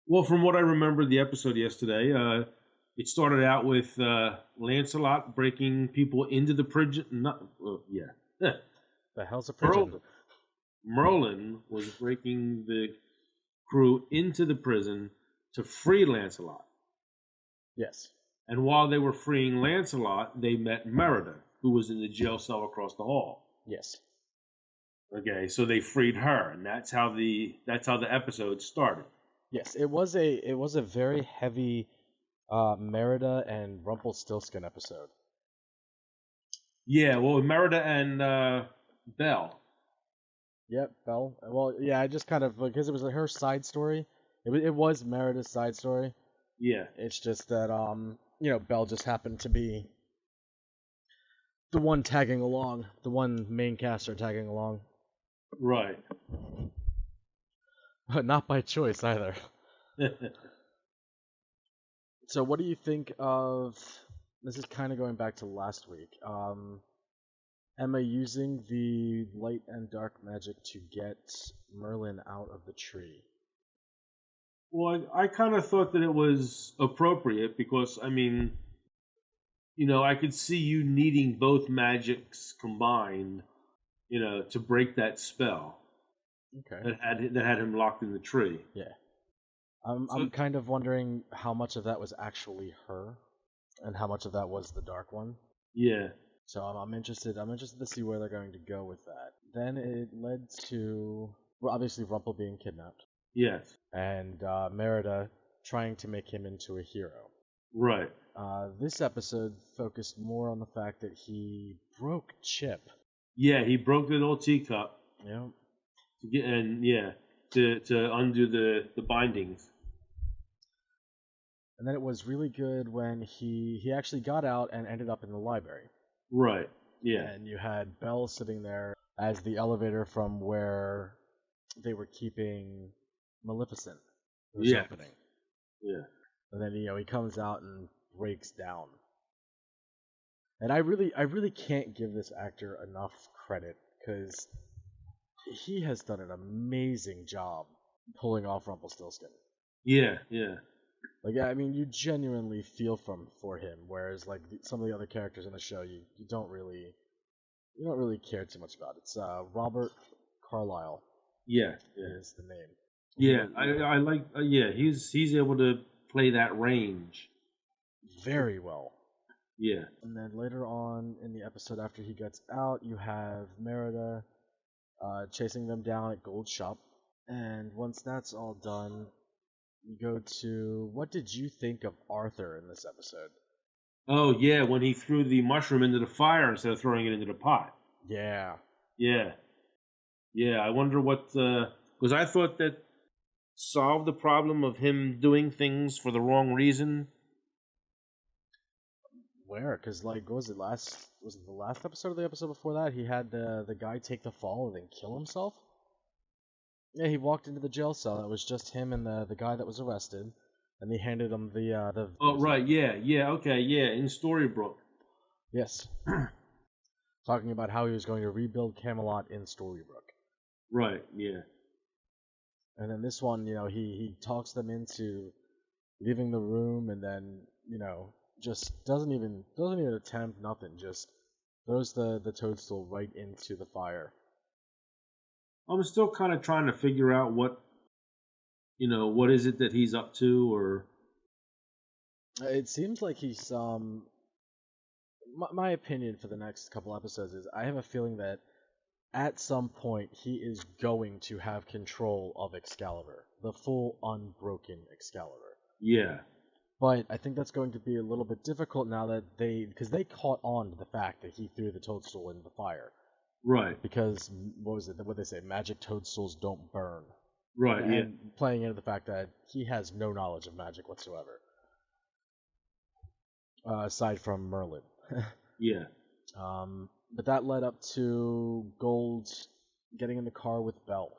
Well, from what I remember the episode yesterday, it started out with Lancelot breaking people into the prison. Not, yeah. The hell's a prison? Merlin, Merlin was breaking the crew into the prison to free Lancelot. Yes. And while they were freeing Lancelot, they met Merida, who was in the jail cell across the hall. Yes. Okay, so they freed her, and that's how the episode started. Yes, it was a very heavy Merida and Rumpelstiltskin episode. Yeah, well, Merida and Belle. Yep, Belle. Well, yeah, I just kind of because it was her side story. It was Merida's side story. Yeah. It's just that Belle just happened to be the one tagging along, the one main caster tagging along. Right. But not by choice either. So what do you think of, this is kind of going back to last week, Emma using the light and dark magic to get Merlin out of the tree? Well, I kind of thought that it was appropriate because, I mean, I could see you needing both magics combined, to break that spell. Okay. That had him locked in the tree. Yeah. I'm kind of wondering how much of that was actually her, and how much of that was the dark one. Yeah. So I'm interested. I'm interested to see where they're going to go with that. Then it led to, well, obviously Rumple being kidnapped. Yes. And Merida trying to make him into a hero. Right. This episode focused more on the fact that he broke Chip. Yeah, he broke the little teacup. Yeah. To undo the bindings. And then it was really good when he actually got out and ended up in the library. Right. Yeah. And you had Belle sitting there as the elevator from where they were keeping Maleficent was opening. Yeah. And then he comes out and breaks down. And I really can't give this actor enough credit because he has done an amazing job pulling off Rumpelstiltskin. Yeah, yeah. Like, I mean, you genuinely feel for him, whereas like some of the other characters in the show, you don't really care too much about. It's Robert Carlyle. Yeah, is the name. Yeah, I like. He's able to play that range very well. Yeah. And then later on in the episode, after he gets out, you have Merida chasing them down at Gold's shop. And once that's all done, you go to, what did you think of Arthur in this episode? Oh, yeah, when he threw the mushroom into the fire instead of throwing it into the pot. Yeah. Yeah. Yeah, I wonder what, because I thought that solved the problem of him doing things for the wrong reason. Where? Because, like, was it the last episode or the episode before that? He had the guy take the fall and then kill himself? Yeah, he walked into the jail cell. It was just him and the guy that was arrested, and they handed him the. Oh right, yeah, okay, yeah, in Storybrooke. Yes. Talking about how he was going to rebuild Camelot in Storybrooke. Right. Yeah. And then this one, he talks them into leaving the room, and then just doesn't even attempt nothing. Just throws the toadstool right into the fire. I'm still kind of trying to figure out what is it that he's up to, or it seems like he's my opinion for the next couple episodes is I have a feeling that at some point he is going to have control of Excalibur, the full unbroken Excalibur. Yeah. But I think that's going to be a little bit difficult now that because they caught on to the fact that he threw the toadstool into the fire. Right. Because, what they say, magic toadstools don't burn. Right, and playing into the fact that he has no knowledge of magic whatsoever. Aside from Merlin. Yeah. But that led up to Gold getting in the car with Belle.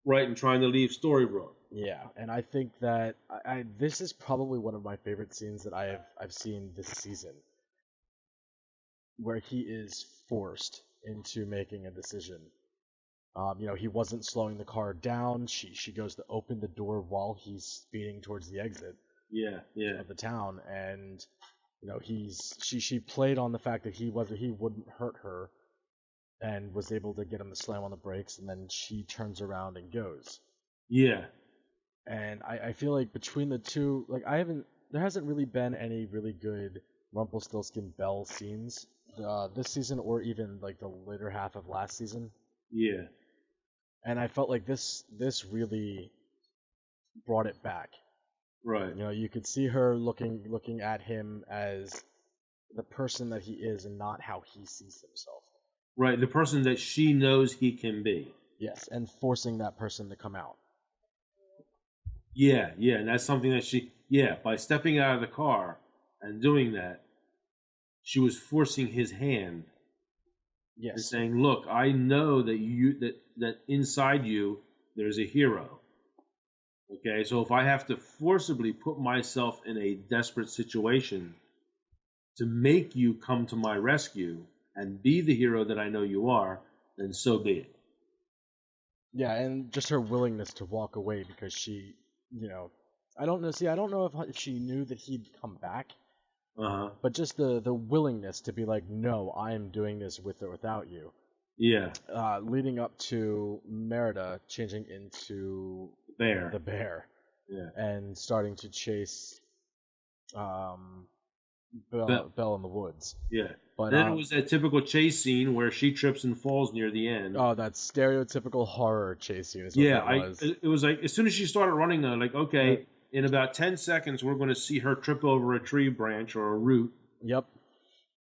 Right, and trying to leave Storybrooke. Yeah, and I think that this is probably one of my favorite scenes that I've seen this season, where he is forced into making a decision. He wasn't slowing the car down. She goes to open the door while he's speeding towards the exit Yeah, yeah, of the town, and she played on the fact that he wouldn't hurt her, and was able to get him to slam on the brakes, and then she turns around and goes. yeah. And I feel like between the two, like there hasn't really been any really good Rumpelstiltskin Belle scenes this season, or even like the later half of last season. Yeah. And I felt like this really brought it back. Right. You could see her looking at him as the person that he is, and not how he sees himself. Right. The person that she knows he can be. Yes, and forcing that person to come out. Yeah, yeah. And that's something that by stepping out of the car and doing that, she was forcing his hand. Yes. And saying, look, I know that inside you there's a hero. Okay, so if I have to forcibly put myself in a desperate situation to make you come to my rescue and be the hero that I know you are, then so be it. Yeah, and just her willingness to walk away because she, I don't know. See, I don't know if she knew that he'd come back, but just the willingness to be like, no, I am doing this with or without you. Yeah. Leading up to Merida changing into the bear. Yeah. And starting to chase Belle in the woods. Yeah. But then it was that typical chase scene where she trips and falls near the end. Oh, that stereotypical horror chase scene is what Yeah, that was. It was like as soon as she started running, like, okay, in about 10 seconds, we're going to see her trip over a tree branch or a root. Yep.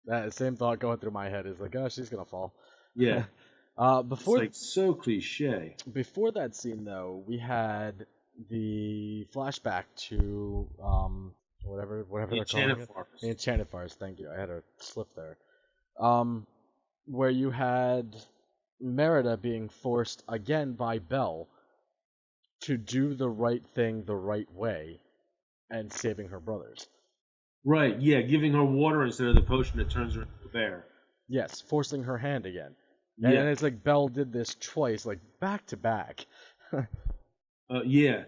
That same thought going through my head is like, oh, she's going to fall. Yeah. Before, it's like so cliche. Before that scene, though, we had the flashback to whatever they're calling it. The Enchanted Forest. Thank you. I had a slip there. Where you had Merida being forced again by Belle to do the right thing the right way and saving her brothers. Right, yeah, giving her water instead of the potion that turns her into a bear. Yes, forcing her hand again. Yeah. And it's like Belle did this twice, like back to back. Yeah.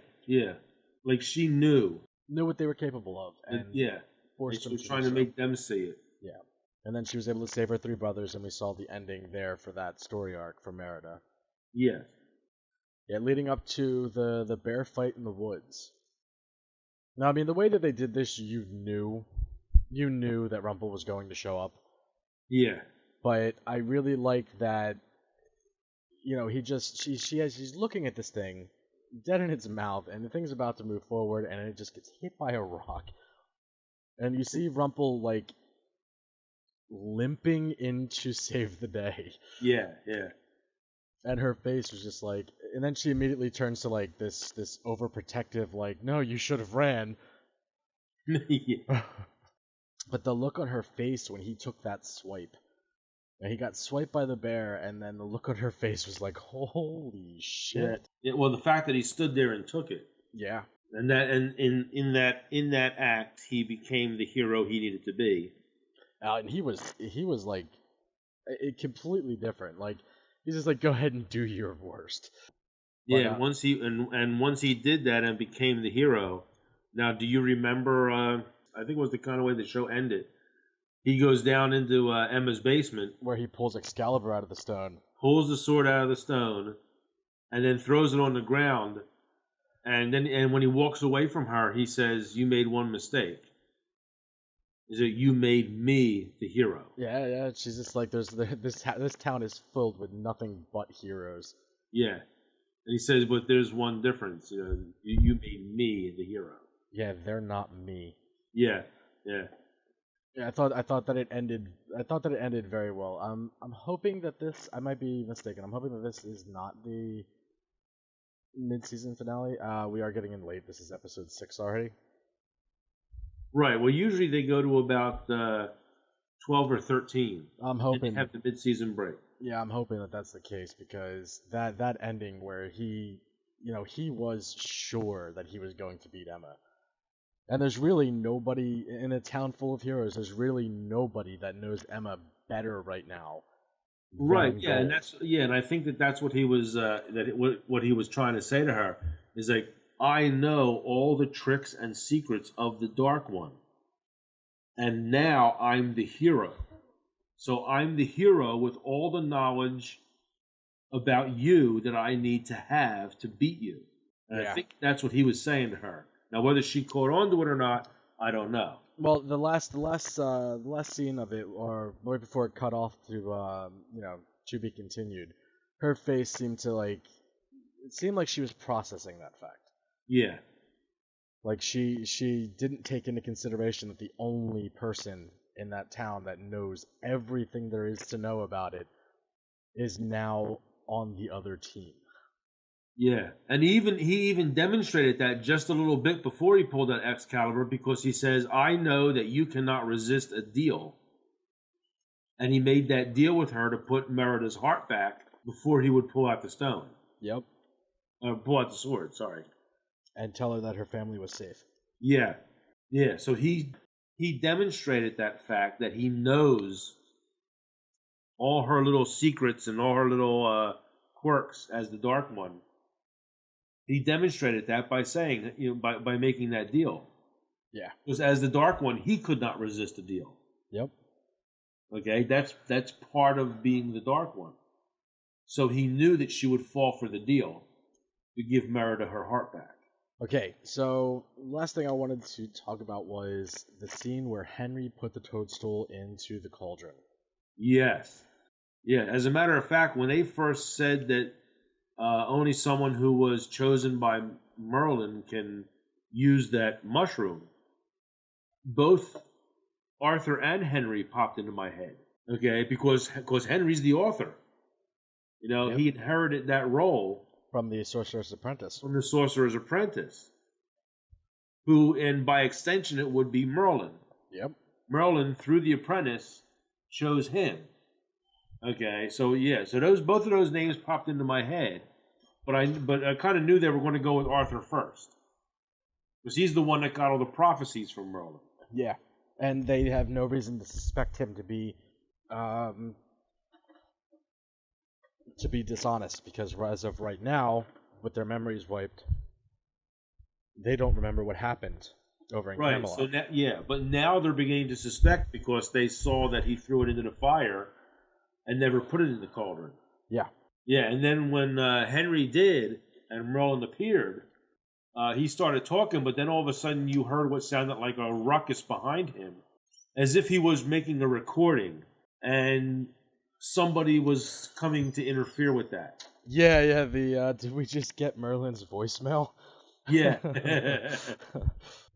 Like she knew what they were capable of, and forced them. She was trying to make them see it. Yeah, and then she was able to save her three brothers, and we saw the ending there for that story arc for Merida. Yeah. Yeah, leading up to the bear fight in the woods. Now, I mean, the way that they did this, you knew that Rumple was going to show up. Yeah. But I really like that. She's looking at this thing, dead in its mouth, and the thing's about to move forward, and it just gets hit by a rock. And you see Rumple, like, limping in to save the day. Yeah. And her face was just like, and then she immediately turns to like this overprotective, like, no, you should have ran. Yeah. But the look on her face when he took that swipe, and he got swiped by the bear, and then the look on her face was like, holy shit. Yeah. Well, the fact that he stood there and took it. Yeah. And in that act, he became the hero he needed to be. And he was like, completely different. Like, he's just like, go ahead and do your worst. Yeah, once he did that and became the hero. Now, do you remember? I think it was the kind of way the show ended. He goes down into Emma's basement, where he pulls Excalibur out of the stone, pulls the sword out of the stone, and then throws it on the ground. And when he walks away from her, he says, "You made one mistake. Is that you made me the hero?" Yeah. She's just like, this town is filled with nothing but heroes. Yeah, and he says, "But there's one difference. You made me the hero." Yeah, they're not me. Yeah. Yeah, I thought that it ended. I thought that it ended very well. I'm hoping that this. I might be mistaken. I'm hoping that this is not the mid-season finale. We are getting in late. This is episode 6 already. Right. Well, usually they go to about 12 or 13. I'm hoping and they have the mid-season break. Yeah, I'm hoping that that's the case, because that ending where he was sure that he was going to beat Emma. And there's really nobody in a town full of heroes. There's really nobody that knows Emma better right now Right. Van Yeah, and Gold. and I think that that's what he was what he was trying to say to her is like, I know all the tricks and secrets of the Dark One, and now I'm the hero. So I'm the hero with all the knowledge about you that I need to have to beat you. And I Yeah. think that's what he was saying to her. Now, whether she caught on to it or not, I don't know. Well, the last scene of it, or right before it cut off to, to be continued, her face seemed to it seemed like she was processing that fact. Yeah. Like she didn't take into consideration that the only person in that town that knows everything there is to know about it is now on the other team. Yeah, and he even demonstrated that just a little bit before he pulled out Excalibur because he says, "I know that you cannot resist a deal," and he made that deal with her to put Merida's heart back before he would pull out the stone, Yep. pull out the sword. Sorry. And tell her that her family was safe. Yeah, yeah. So he demonstrated that fact that he knows all her little secrets and all her little quirks as the Dark One. He demonstrated that by saying, by making that deal. Yeah. Because as the Dark One, he could not resist a deal. Yep. Okay, that's part of being the Dark One. So he knew that she would fall for the deal to give Merida her heart back. Okay, so last thing I wanted to talk about was the scene where Henry put the toadstool into the cauldron. Yes. Yeah, as a matter of fact, when they first said that only someone who was chosen by Merlin can use that mushroom, both Arthur and Henry popped into my head. Okay, because Henry's the author. Yep. He inherited that role From the Sorcerer's Apprentice. from the Sorcerer's Apprentice, who, and by extension, it would be Merlin. Yep. Merlin, through the Apprentice, chose him. Okay, so yeah, so both of those names popped into my head, but I kind of knew they were going to go with Arthur first, because he's the one that got all the prophecies from Merlin. Yeah. And they have no reason to suspect him to be dishonest, because as of right now, with their memories wiped, they don't remember what happened over in Right. Camelot. So but now they're beginning to suspect because they saw that he threw it into the fire and never put it in the cauldron. Yeah. Yeah, and then when Henry did and Merlin appeared, he started talking, but then all of a sudden you heard what sounded like a ruckus behind him, as if he was making a recording and somebody was coming to interfere with that. Yeah, did we just get Merlin's voicemail? Yeah.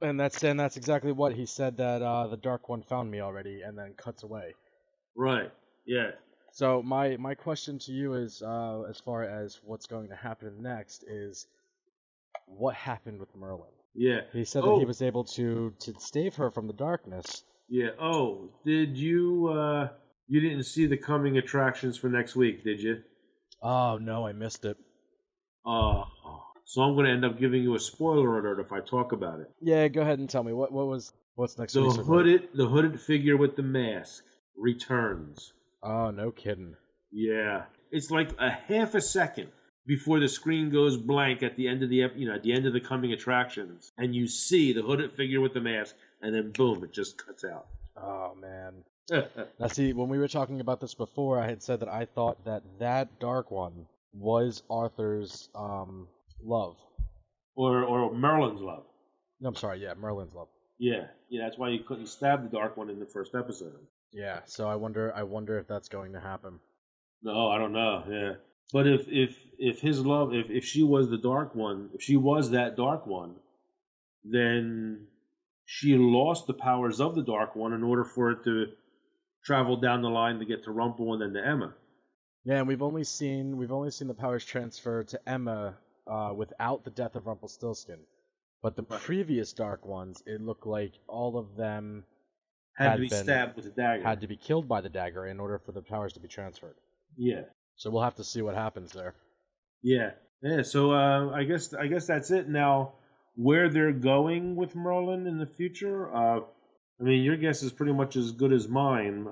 and that's exactly what he said, that the Dark One found me already, and then cuts away. Right. Yeah. So my question to you is, as far as what's going to happen next, is what happened with Merlin? Yeah. He said that he was able to save her from the darkness. Yeah. Oh, did you you didn't see the coming attractions for next week, did you? Oh no, I missed it. So I'm going to end up giving you a spoiler alert if I talk about it. Yeah, go ahead and tell me what's next week's The hooded figure with the mask returns. Oh, no kidding. Yeah, it's like a half a second before the screen goes blank at the end of at the end of the coming attractions, and you see the hooded figure with the mask, and then boom, it just cuts out. Oh man. Now see, when we were talking about this before, I had said that I thought that Dark One was Arthur's love. Or Merlin's love. No, I'm sorry, yeah, Merlin's love. Yeah, that's why you couldn't stab the Dark One in the first episode. Yeah, so I wonder if that's going to happen. No, I don't know. Yeah, but if his love, if she was the Dark One, if she was that Dark One, then she lost the powers of the Dark One in order for it to travel down the line to get to Rumple and then to Emma. Yeah, and we've only seen the powers transfer to Emma without the death of Rumpelstiltskin. But the previous Dark Ones, it looked like all of them had to be stabbed with a dagger. Had to be killed by the dagger in order for the powers to be transferred. Yeah. So we'll have to see what happens there. Yeah. Yeah. So I guess that's it. Now, where they're going with Merlin in the future, I mean, your guess is pretty much as good as mine.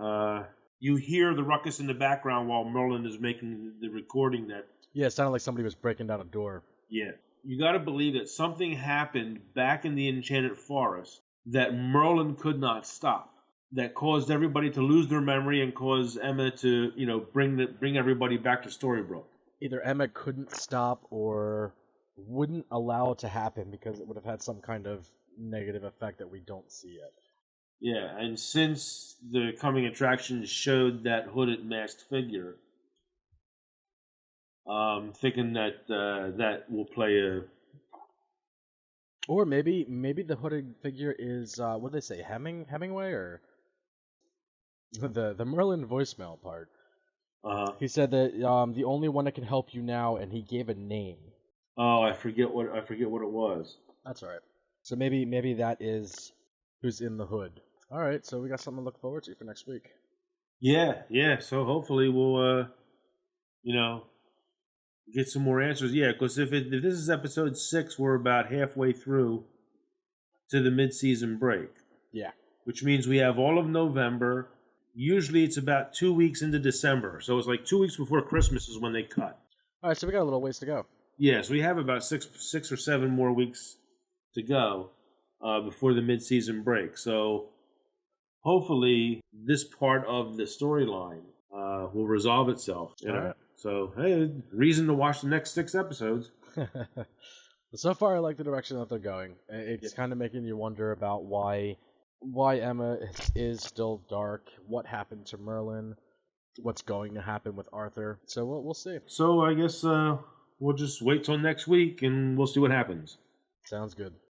you hear the ruckus in the background while Merlin is making the recording that. Yeah, it sounded like somebody was breaking down a door. Yeah. You got to believe that something happened back in the Enchanted Forest that Merlin could not stop. That caused everybody to lose their memory and caused Emma to, bring everybody back to Storybrooke. Either Emma couldn't stop or wouldn't allow it to happen because it would have had some kind of negative effect that we don't see yet. Yeah, and since the coming attractions showed that hooded masked figure, thinking that that will play a. Or maybe the hooded figure is what did they say, Hemingway or the Merlin voicemail part. He said that the only one that can help you now, and he gave a name. Oh, I forget what it was. That's all right. So maybe that is who's in the hood. All right, so we got something to look forward to for next week. Yeah. So hopefully we'll, get some more answers. Yeah, because if this is episode 6, we're about halfway through to the mid-season break. Yeah. Which means we have all of November. Usually it's about 2 weeks into December. So it's like 2 weeks before Christmas is when they cut. All right, so we got a little ways to go. Yeah, so we have about six or 7 more weeks to go before the mid-season break. So hopefully this part of the storyline will resolve itself. All right. So, hey, reason to watch the next 6 episodes. So far, I like the direction that they're going. It's kind of making you wonder about why Emma is still dark, what happened to Merlin, what's going to happen with Arthur. So we'll see. So I guess we'll just wait till next week and we'll see what happens. Sounds good.